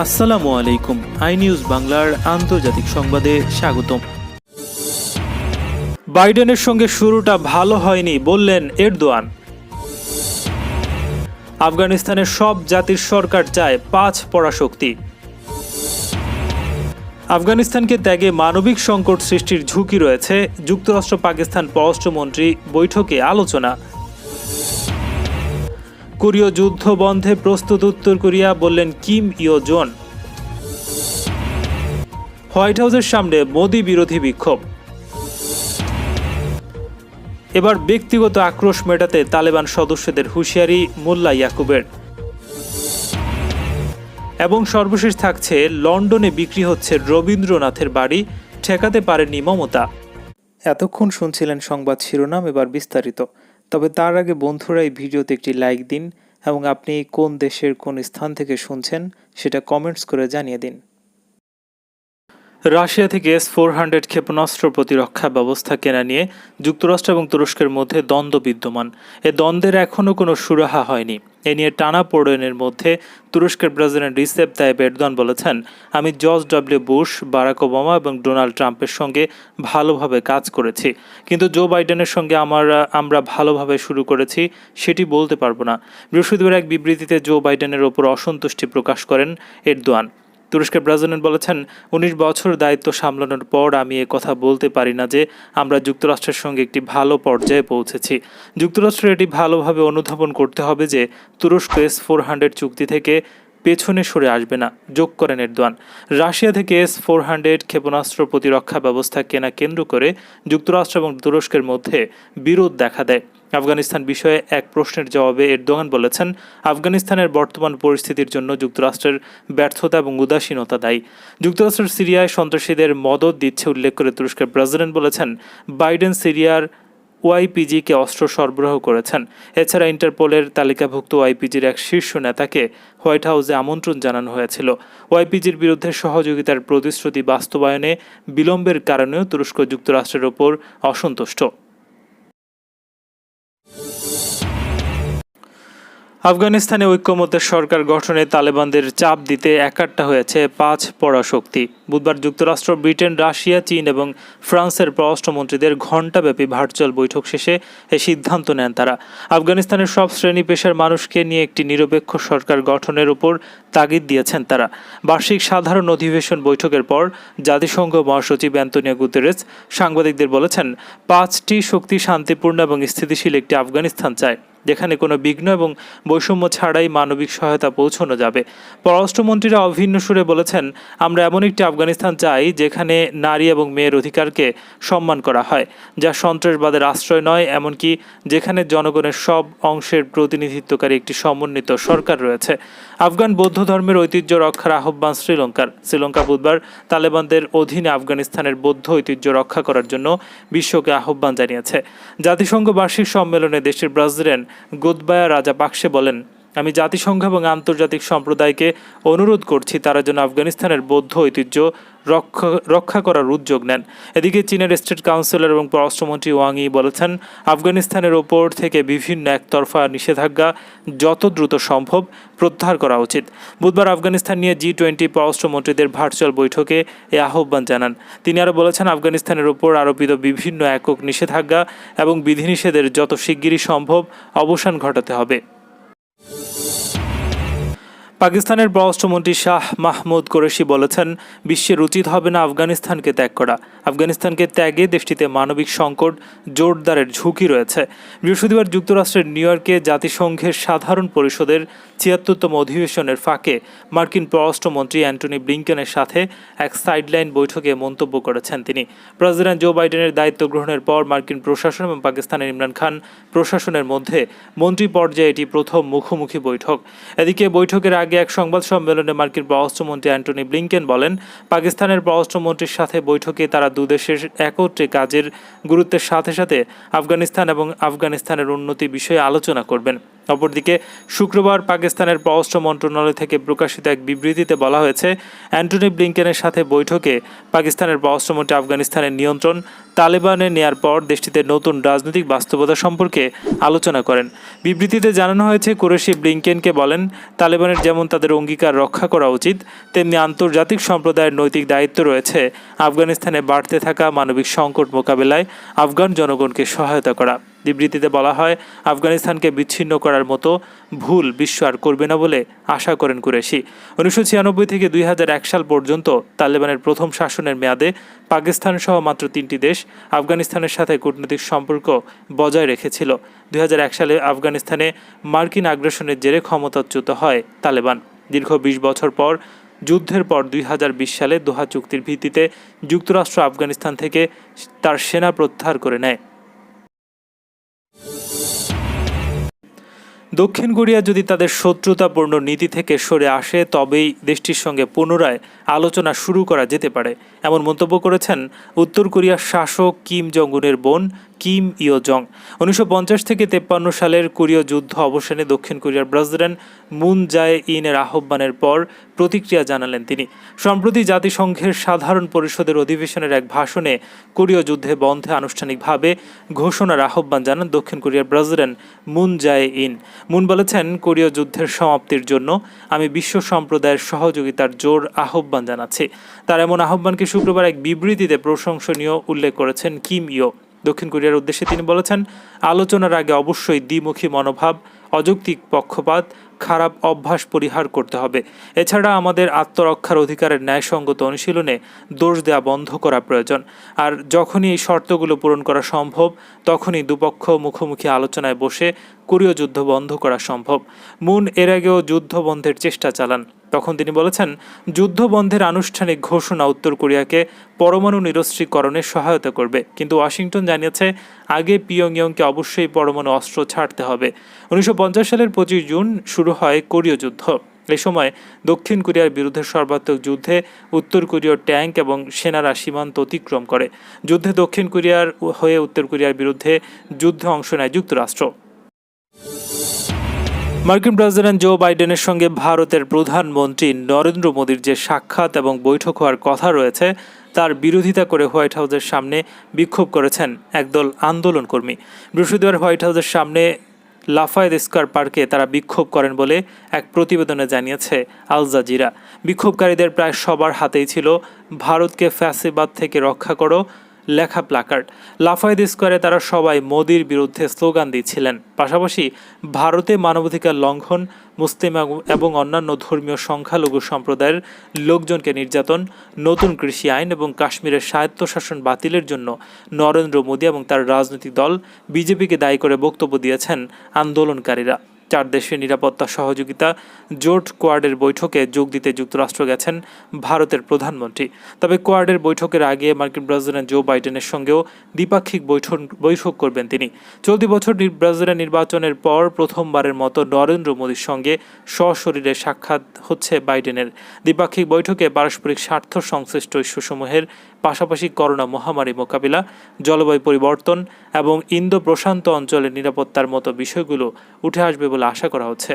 আসসালামু আলাইকুম। I news বাংলার আন্তর্জাতিক সংবাদে স্বাগতম। বাইডেনের সঙ্গে শুরুটা ভালো হয়নি বললেন এরদোয়ান। আফগানিস্তানের সব জাতির সরকার চায় 5 পরাশক্তি। আফগানিস্তানকে ত্যাগে মানবিক সংকট সৃষ্টির ঝুঁকি রয়েছে, যুক্তরাষ্ট্র পাকিস্তান পররাষ্ট্রমন্ত্রী বৈঠকে আলোচনা। কোরীয় যুদ্ধ বন্ধে প্রস্তুত উত্তর কোরিয়া বললেন কিম ইও জোন। হোয়াইট হাউসের সামনে মোদি বিরোধী বিক্ষোভ। এবার ব্যক্তিগত আক্রোশ মেটাতে তালেবান সদস্যদের হুঁশিয়ারি মোল্লা ইয়াকুবের। এবং সর্বশেষ থাকছে, লন্ডনে বিক্রি হচ্ছে রবীন্দ্রনাথের বাড়ি, ঠেকাতে পারেননি মমতা। এতক্ষণ শুনছিলেন সংবাদ শিরোনাম, এবার বিস্তারিত। তবে তার আগে বন্ধুরা, এই ভিডিওতে একটি লাইক দিন এবং আপনি কোন দেশের কোন স্থান থেকে শুনছেন সেটা কমেন্টস করে জানিয়ে দিন। রাশিয়া থেকে S-400 ক্ষেপণাস্ত্র প্রতিরক্ষা ব্যবস্থা কেনা নিয়ে যুক্তরাষ্ট্র এবং তুরস্কের মধ্যে দ্বন্দ্ব বিদ্যমান। এ দ্বন্দ্বের এখনও কোনো সুরাহা হয়নি। এ নিয়ে টানাপোড়েনের মধ্যে তুরস্কের প্রেসিডেন্ট রিসেপ তাইপ এরদোয়ান বলেছেন, আমি George W Bush, Barack Obama এবং ডোনাল্ড ট্রাম্পের সঙ্গে ভালোভাবে কাজ করেছি, কিন্তু জো বাইডেনের সঙ্গে আমরা ভালোভাবে শুরু করেছি সেটি বলতে পারবো না। বৃহস্পতিবার এক বিবৃতিতে জো বাইডেনের ওপর অসন্তুষ্টি প্রকাশ করেন এরদোয়ান। তুরস্কের প্রেসিডেন্ট বলেছেন, 19 বছর দায়িত্ব সামলানোর পর আমি কথা বলতে পারি না যে আমরা যুক্তরাষ্ট্রের সঙ্গে একটি ভালো পর্যায়ে পৌঁছেছি। যুক্তরাষ্ট্রের এটি ভালোভাবে অনুধাবন করতে হবে যে তুরস্ক S-400 চুক্তি থেকে পেছনে সরে আসবে না, যোগ করেন এরদোয়ান। রাশিয়া থেকে S-400 ক্ষেপণাস্ত্র প্রতিরক্ষা ব্যবস্থা কেনা কেন্দ্র করে যুক্তরাষ্ট্র এবং তুরস্কের মধ্যে বিরোধ দেখা দেয়। আফগানিস্তান বিষয়ে এক প্রশ্নের জবাবে এরদোয়ান বলেছেন, আফগানিস্তানের বর্তমান পরিস্থিতির জন্য যুক্তরাষ্ট্রের ব্যর্থতা এবং উদাসীনতা দায়ী। যুক্তরাষ্ট্রের সিরিয়ায় সন্ত্রাসীদের মদদ দিচ্ছে উল্লেখ করে তুরস্কের প্রেসিডেন্ট বলেছেন, বাইডেন সিরিয়ার ওয়াইপিজিকে অস্ত্র সরবরাহ করেছেন। এছাড়া ইন্টারপোলের তালিকাভুক্ত ওয়াইপিজির এক শীর্ষ নেতাকে হোয়াইট হাউসে আমন্ত্রণ জানানো হয়েছিল। ওয়াইপিজির বিরুদ্ধে সহযোগিতার প্রতিশ্রুতি বাস্তবায়নে বিলম্বের কারণেও তুরস্ক যুক্তরাষ্ট্রের ওপর অসন্তুষ্ট। আফগানিস্তানে ঐক্যমত্যের সরকার গঠনে তালেবানদের চাপ দিতে একাট্টা হয়েছে 5 পরাশক্তি। বুধবার যুক্তরাষ্ট্র, ব্রিটেন, রাশিয়া, চীন এবং ফ্রান্সের পররাষ্ট্রমন্ত্রীদের ঘণ্টাব্যাপী ভার্চুয়াল বৈঠক শেষে এই সিদ্ধান্ত নেন তারা। আফগানিস্তানের সব শ্রেণী পেশার মানুষকে নিয়ে একটি নিরপেক্ষ সরকার গঠনের উপর তাগিদ দিয়েছেন তারা। বার্ষিক সাধারণ অধিবেশন বৈঠকের পর জাতিসংঘ মহাসচিব অ্যান্তোনিও গুতেরেস সাংবাদিকদের বলেছেন, 5টি শক্তি শান্তিপূর্ণ এবং স্থিতিশীল একটি আফগানিস্তান চায়, যেখানে কোনো বিঘ্ন এবং বৈষম্য ছাড়াই মানবিক সহায়তা পৌঁছানো যাবে। পররাষ্ট্রমন্ত্রীরা অভিন্ন সুরে বলেছেন, আমরা এমন একটি আফগানিস্তান চাই যেখানে নারী এবং মেয়ের অধিকারকে সম্মান করা হয়, যা সন্ত্রাসবাদের আশ্রয় নয়, এমনকি যেখানে জনগণের সব অংশের প্রতিনিধিত্বকারী একটি সমন্বিত সরকার রয়েছে। আফগান বৌদ্ধ ধর্মের ঐতিহ্য রক্ষার আহ্বান শ্রীলঙ্কা বুধবার তালেবানদের অধীনে আফগানিস্তানের বৌদ্ধ ঐতিহ্য রক্ষা করার জন্য বিশ্বকে আহ্বান জানিয়েছে। জাতিসংঘ বার্ষিক সম্মেলনে দেশের প্রেসিডেন্ট গোতবায়া রাজাপাকসে বলেন, আমি জাতিসংঘ এবং আন্তর্জাতিক সম্প্রদায়কে অনুরোধ করছি তারা যেন আফগানিস্তানের বৌদ্ধ ঐতিহ্য রক্ষা করার উদ্যোগ নেন। এদিকে চীনের স্টেট কাউন্সিলর এবং পররাষ্ট্রমন্ত্রী ওয়াং ই বলেছেন, আফগানিস্তানের ওপর থেকে বিভিন্ন একতরফা নিষেধাজ্ঞা যত দ্রুত সম্ভব প্রত্যাহার করা উচিত। বুধবার আফগানিস্তান নিয়ে G20 পররাষ্ট্রমন্ত্রীদের ভার্চুয়াল বৈঠকে এই আহ্বান জানান তিনি। আরও বলেছেন, আফগানিস্তানের ওপর আরোপিত বিভিন্ন একক নিষেধাজ্ঞা এবং বিধিনিষেধের যত শিগগিরই সম্ভব অবসান ঘটাতে হবে। পাকিস্তানের পররাষ্ট্রমন্ত্রী শাহ মাহমুদ কুরেশি বলেছেন, বিশ্বের উচিত হবে না আফগানিস্তানকে ত্যাগ করা। আফগানিস্তানকে ত্যাগে দেশটিতে মানবিক সংকট জোরদারের ঝুঁকি রয়েছে। বৃহস্পতিবার যুক্তরাষ্ট্রের নিউ ইয়র্কে জাতিসংঘের সাধারণ পরিষদের 76তম অধিবেশনের ফাঁকে মার্কিন পররাষ্ট্রমন্ত্রী অ্যান্টনি ব্লিংকেনের সাথে এক সাইডলাইন বৈঠকে মন্তব্য করেছেন তিনি। প্রেসিডেন্ট জো বাইডেনের দায়িত্ব গ্রহণের পর মার্কিন প্রশাসন এবং পাকিস্তানের ইমরান খান প্রশাসনের মধ্যে মন্ত্রী পর্যায়ে এটি প্রথম মুখোমুখি বৈঠক। এদিকে বৈঠকের আগে এক সংবাদ সম্মেলনে মার্কিন পররাষ্ট্রমন্ত্রী অ্যান্টনি ব্লিংকেন বলেন, পাকিস্তানের পররাষ্ট্রমন্ত্রীর সাথে বৈঠকে তারা দুদেশের একত্রে কাজের গুরুত্বের সাথে সাথে আফগানিস্তান এবং আফগানিস্তানের উন্নতি বিষয়ে আলোচনা করবেন। অপরদিকে শুক্রবার পাকিস্তানের পররাষ্ট্র মন্ত্রণালয় থেকে প্রকাশিত এক বিবৃতিতে বলা হয়েছে, অ্যান্টনি ব্লিংকেনের সাথে বৈঠকে পাকিস্তানের পররাষ্ট্রমন্ত্রী আফগানিস্তানের নিয়ন্ত্রণ তালেবানে নেয়ার পর দেশটিতে নতুন রাজনৈতিক বাস্তবতা সম্পর্কে আলোচনা করেন। বিবৃতিতে জানানো হয়েছে, কুরেশি ব্লিংকেনকে বলেন, তালেবানের যেমন তাদের অঙ্গীকার রক্ষা করা উচিত, তেমনি আন্তর্জাতিক সম্প্রদায়ের নৈতিক দায়িত্ব রয়েছে আফগানিস্তানে বাড়তে থাকা মানবিক সংকট মোকাবেলায় আফগান জনগণকে সহায়তা করা। বিবৃতিতে বলা হয়, আফগানিস্তানকে বিচ্ছিন্ন করার মতো ভুল বিশ্ব আর করবে না বলে আশা করেন কুরেশি। 1996 থেকে 2001 সাল পর্যন্ত তালেবানের প্রথম শাসনের মেয়াদে পাকিস্তান সহ মাত্র 3টি দেশ আফগানিস্তানের সাথে কূটনৈতিক সম্পর্ক বজায় রেখেছিল। 2001 সালে আফগানিস্তানে মার্কিন আগ্রাসনের জেরে ক্ষমতাচ্যুত হয় তালেবান। দীর্ঘ 20 বছর পর যুদ্ধের পর 2020 সালে দোহা চুক্তির ভিত্তিতে যুক্তরাষ্ট্র আফগানিস্তান থেকে তার সেনা প্রত্যাহার করে নেয়। দক্ষিণ কোরিয়া যদি তাদের শত্রুতাপূর্ণ নীতি থেকে সরে আসে, তবেই দেশটির সঙ্গে পুনরায় আলোচনা শুরু করা যেতে পারে, এমন মন্তব্য করেছেন উত্তর কোরিয়ার শাসক কিম জং উনের বোন কিম ইয় জং। 1950 থেকে 53 সালের কোরীয় যুদ্ধ অবসানে দক্ষিণ কোরিয়ার প্রেসিডেন্ট মুন জায়ে ইনের আহ্বানের পর প্রতিক্রিয়া জানালেন তিনি। সম্প্রতি জাতিসংঘের সাধারণ পরিষদের অধিবেশনের এক ভাষণে কোরীয় যুদ্ধে বন্ধে আনুষ্ঠানিকভাবে ঘোষণার আহ্বান জানান দক্ষিণ কোরিয়ার president moon Jaye in. Moon বলেছেন, কোরীয় যুদ্ধের সমাপ্তির জন্য আমি বিশ্ব সম্প্রদায়ের সহযোগিতার জোর আহ্বান জানাচ্ছি। তার এমন আহ্বানকে শুক্রবার এক বিবৃতিতে প্রশংসনীয় উল্লেখ করেছেন কিম ইয়। দক্ষিণ কোরিয়ার উদ্দেশ্যে তিনি বলেছেন, আলোচনার আগে অবশ্যই দ্বিমুখী মনোভাব, অযৌক্তিক পক্ষপাত, খারাপ অভ্যাস পরিহার করতে হবে। এছাড়া আমাদের আত্মরক্ষার অধিকারের ন্যায়সঙ্গত অনুশীলনে দোষ দেওয়া বন্ধ করা প্রয়োজন। আর যখনই এই শর্তগুলো পূরণ করা সম্ভব, তখনই দুপক্ষ মুখোমুখি আলোচনায় বসে কোরীয় যুদ্ধ বন্ধ করা সম্ভব। মুন এর আগেও যুদ্ধ বন্ধের চেষ্টা চালান। তখন তিনি বলেছেন, যুদ্ধ বন্ধের আনুষ্ঠানিক ঘোষণা উত্তর কোরিয়াকে পরমাণু নিরস্ত্রীকরণে সহায়তা করবে, কিন্তু ওয়াশিংটন জানিয়েছে আগে পিয়ংইয়ংকে অবশ্যই পরমাণু অস্ত্র ছাড়তে হবে। 1950 সালের 25 জুন শুরু হয় কোরীয় যুদ্ধ। এই সময় দক্ষিণ কোরিয়ার বিরুদ্ধে সর্বাত্মক যুদ্ধে উত্তর কোরীয় ট্যাঙ্ক এবং সেনারা সীমান্ত অতিক্রম করে। যুদ্ধে দক্ষিণ কোরিয়ার হয়ে উত্তর কোরিয়ার বিরুদ্ধে যুদ্ধে অংশ নেয় যুক্তরাষ্ট্র। মার্কিন প্রেসিডেন্ট জো বাইডেনের সঙ্গে ভারতের প্রধানমন্ত্রী নরেন্দ্র মোদীর যে সাক্ষাৎ এবং বৈঠক হওয়ার কথা রয়েছে, তার বিরোধিতা করে হোয়াইট হাউসের সামনে বিক্ষোভ করেছেন একদল আন্দোলনকর্মী। বৃহস্পতিবার হোয়াইট হাউসের সামনে লাফায়েত স্কয়ার পার্কে তারা বিক্ষোভ করেন বলে এক প্রতিবেদনে জানিয়েছে আল জাজিরা। বিক্ষোভকারীদের প্রায় সবার হাতেই ছিল ভারতকে ফ্যাসিবাদ থেকে রক্ষা করো লেখা প্ল্যাকার্ড। লাফায়েত স্কয়ারে তারা সবাই মোদির বিরুদ্ধে স্লোগান দিচ্ছিলেন। পাশাপাশি ভারতে মানবাধিকার লঙ্ঘন, মুসলিম এবং অন্যান্য ধর্মীয় সংখ্যালঘু সম্প্রদায়ের লোকজনকে নির্যাতন, নতুন কৃষি আইন এবং কাশ্মীরের স্বায়ত্তশাসন বাতিলের জন্য নরেন্দ্র মোদী এবং তার রাজনৈতিক দল বিজেপিকে দায়ী করে বক্তব্য দিয়েছেন আন্দোলনকারীরা। 4 দেশের নিরাপত্তা সহযোগিতা জোট কোয়াডের বৈঠকে যোগ দিতে যুক্তরাষ্ট্র গেছেন ভারতের প্রধানমন্ত্রী। তবে কোয়াডের বৈঠকের আগে মার্কিন প্রেসিডেন্ট জো বাইডেনের সঙ্গেও দ্বিপাক্ষিক বৈঠক করবেন তিনি। চলতি বছর প্রেসিডেন্ট নির্বাচনের পর প্রথমবারের মতো নরেন্দ্র মোদীর সঙ্গে সশরীরে সাক্ষাৎ হচ্ছে বাইডেনের। দ্বিপাক্ষিক বৈঠকে পারস্পরিক স্বার্থ সংশ্লিষ্ট ইস্যুসমূহের পাশাপাশি করোনা মহামারী মোকাবিলা, জলবায়ু পরিবর্তন এবং ইন্দো প্রশান্ত অঞ্চলের নিরাপত্তার মতো বিষয়গুলো উঠে আসবে বলে আশা করা হচ্ছে।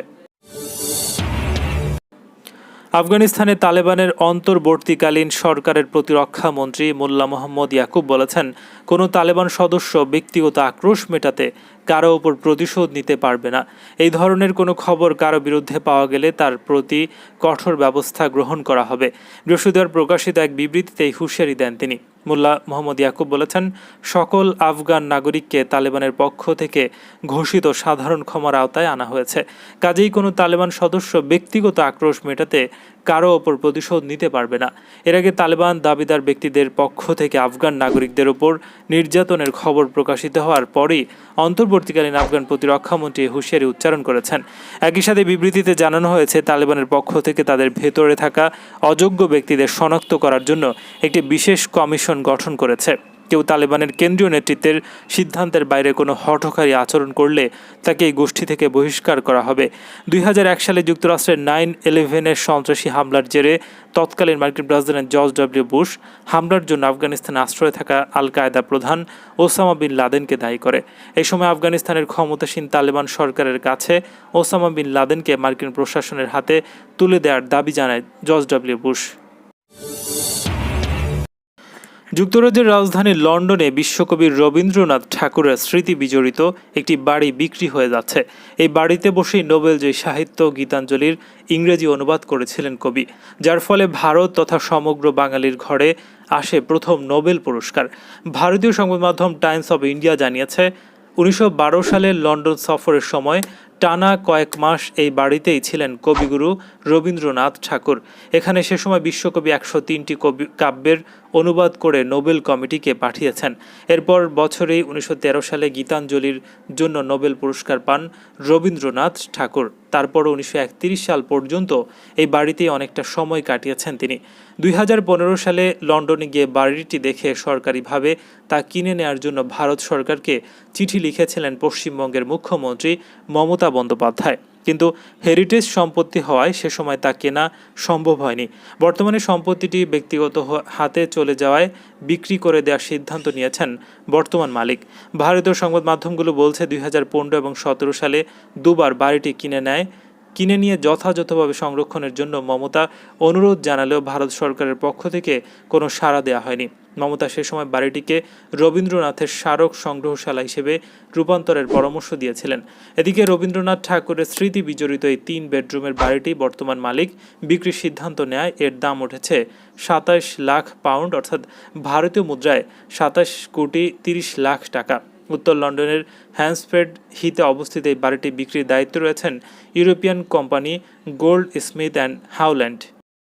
আফগানিস্তানে তালেবানের অন্তর্বর্তীকালীন সরকারের প্রতিরক্ষা মন্ত্রী মোল্লা মোহাম্মদ ইয়াকুব বলেছেন, কোনো তালেবান সদস্য ব্যক্তিগত আক্রোশ মেটাতে কারো ওপর প্রতিশোধ নিতে পারবে না। এই ধরনের কোনো খবর কারো বিরুদ্ধে পাওয়া গেলে তার প্রতি কঠোর ব্যবস্থা গ্রহণ করা হবে। বৃহস্পতিবার প্রকাশিত এক বিবৃতিতে এই হুঁশিয়ারি দেন তিনি। মোল্লা মোহাম্মদ ইয়াকুব বলেছেন, সকল আফগান নাগরিককে তালেবানের পক্ষ থেকে ঘোষিত সাধারণ ক্ষমার আওতায় আনা হয়েছে। কাজেই কোনো তালেবান সদস্য ব্যক্তিগত আক্রোশ মেটাতে কারো ওপর প্রতিশোধ নিতে পারবে না। এর আগে তালেবান দাবিদার ব্যক্তিদের পক্ষ থেকে আফগান নাগরিকদের ওপর নির্যাতনের খবর প্রকাশিত হওয়ার পরই অন্তর্বর্তীকালীন আফগান প্রতিরক্ষামন্ত্রী হুঁশিয়ারি উচ্চারণ করেছেন। একই সাথে বিবৃতিতে জানানো হয়েছে, তালেবানের পক্ষ থেকে তাদের ভেতরে থাকা অযোগ্য ব্যক্তিদের শনাক্ত করার জন্য একটি বিশেষ কমিশন গঠন করেছে। কেউ তালেবানের কেন্দ্রীয় নেতৃত্বের সিদ্ধান্তের বাইরে কোনো হঠকারী আচরণ করলে তাকে এই গোষ্ঠী থেকে বহিষ্কার করা হবে। 2001 সালে যুক্তরাষ্ট্রের 9/11-এর সন্ত্রাসী হামলার জেরে তৎকালীন মার্কিন প্রেসিডেন্ট জর্জ ডব্লিউ বুশ হামলার জন্য আফগানিস্তানে আশ্রয় থাকা আল কায়েদা প্রধান ওসামা বিন লাদেনকে দায়ী করে। এই সময় আফগানিস্তানের ক্ষমতাসীন তালেবান সরকারের কাছে ওসামা বিন লাদেনকে মার্কিন প্রশাসনের হাতে তুলে দেওয়ার দাবি জানায় জর্জ ডব্লিউ বুশ। যুক্তরাজ্যের রাজধানী লন্ডনে বিশ্বকবি রবীন্দ্রনাথ ঠাকুরের স্মৃতি বিজড়িত একটি বাড়ি বিক্রি হয়ে যাচ্ছে। এই বাড়িতে বসেই নোবেলজয়ী সাহিত্য গীতাঞ্জলির ইংরেজি অনুবাদ করেছিলেন কবি, যার ফলে ভারত তথা সমগ্র বাঙালির ঘরে আসে প্রথম নোবেল পুরস্কার। ভারতীয় সংবাদ মাধ্যম টাইমস অব ইন্ডিয়া জানিয়েছে, 1912 সালে লন্ডন সফরের সময় টানা কয়েক মাস এই বাড়িতেই ছিলেন কবিগুরু রবীন্দ্রনাথ ঠাকুর। এখানে সে সময় বিশ্বকবি 103টি কাব্যের অনুবাদ করে নোবেল কমিটিকে পাঠিয়েছেন। এরপর বছরেই 1913 সালে গীতাঞ্জলির জন্য নোবেল পুরস্কার পান রবীন্দ্রনাথ ঠাকুর। তারপরও 1931 সাল পর্যন্ত এই বাড়িতেই অনেকটা সময় কাটিয়েছেন তিনি। 2015 সালে লন্ডনে গিয়ে বাড়িটি দেখে সরকারিভাবে তা কিনে নেওয়ার জন্য ভারত সরকারকে চিঠি লিখেছিলেন পশ্চিমবঙ্গের মুখ্যমন্ত্রী মমতা বন্দ্যোপাধ্যায়, কিন্তু হেরিটেজ সম্পত্তি হওয়ায় সে সময় তা কেনা সম্ভব হয়নি। বর্তমানে সম্পত্তিটি ব্যক্তিগত হাতে চলে যাওয়ায় বিক্রি করে দেওয়ার সিদ্ধান্ত নিয়েছেন বর্তমান মালিক। ভারতীয় সংবাদ মাধ্যমগুলো বলছে 2015 এবং 2017 সালে দুবার বাড়িটি কিনে নিয়ে যথাযথভাবে সংরক্ষণের জন্য মমতা অনুরোধ জানালেও ভারত সরকারের পক্ষ থেকে কোনো সাড়া দেওয়া হয়নি। মমতা সে সময় বাড়িটিকে রবীন্দ্রনাথের স্মারক সংগ্রহশালা হিসেবে রূপান্তরের পরামর্শ দিয়েছিলেন। এদিকে রবীন্দ্রনাথ ঠাকুরের স্মৃতি বিজড়িত এই 3 বেডরুমের বাড়িটি বর্তমান মালিক বিক্রির সিদ্ধান্ত নেয়। এর দাম উঠেছে 27 লাখ পাউন্ড, অর্থাৎ ভারতীয় মুদ্রায় 27 কোটি 30 লাখ টাকা। উত্তর লন্ডনের হ্যাম্পস্টেড হিতে অবস্থিত এই বাড়িটি বিক্রির দায়িত্বে রয়েছেন European company Gold Smith and হাউল্যান্ড।